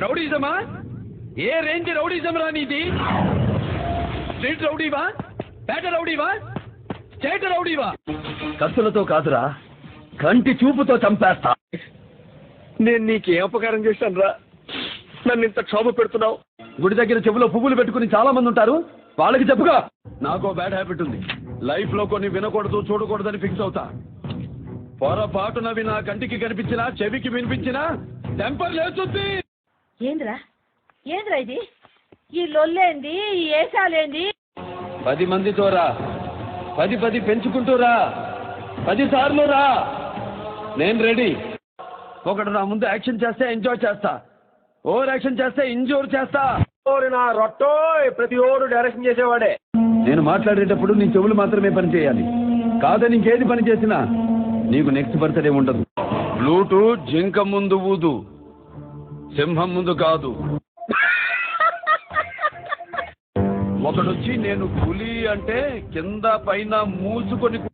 రౌడీజమా? ఏ range rowdyism రా నీది? Street రౌడీవా, పేట రౌడీవా, state రౌడీవా? కత్తులతో కాదురా, కంటి చూపుతో చంపేస్తా. నేను నీకేం ఉపకారం చేశాను రా? నన్ను ఇంత క్షోభ పెడుతున్నావు. గుడి దగ్గర చెవులో పువ్వులు పెట్టుకుని చాలా మంది ఉంటారు, వాళ్ళకి చెప్పుగా. నాకు బ్యాడ్ హ్యాబిట్ ఉంది. లైఫ్ లో కొన్ని వినకూడదు, చూడకూడదని ఫిక్స్ అవుతా. పొరపాటునవి నా కంటికి కనిపించినా, చెవికి వినిపించినా టెంపర్ లేస్తుంది. ఏంద్రా ఏంద్రా ఇది? ఈ లొల్లేంది, ఈ ఏసాలేంది? 10 మందితో రా, 10 పెంచుకుంటూ రా, 10 సార్లు రా. నేను రెడీ. ఒకడు నా ముందు యాక్షన్ చేస్తే ఎంజాయ్ చేస్తా, ఓవర్ యాక్షన్ చేస్తే ఇంజూర్ చేస్తా. నా రొట్టో ప్రతి ఓడు డైరెక్షన్ చేసేవాడే. నేను మాట్లాడేటప్పుడు నీ చెవులు మాత్రమే పని చేయాలి. కాదని ఇంకేది పని చేసినా నీకు నెక్స్ట్ బర్త్డే ఉండదు. బ్లూటు జింక ముందు ఊదు, సింహం ముందు కాదు. ఒకడొచ్చి నేను పులి అంటే కింద పైన మూసుకొని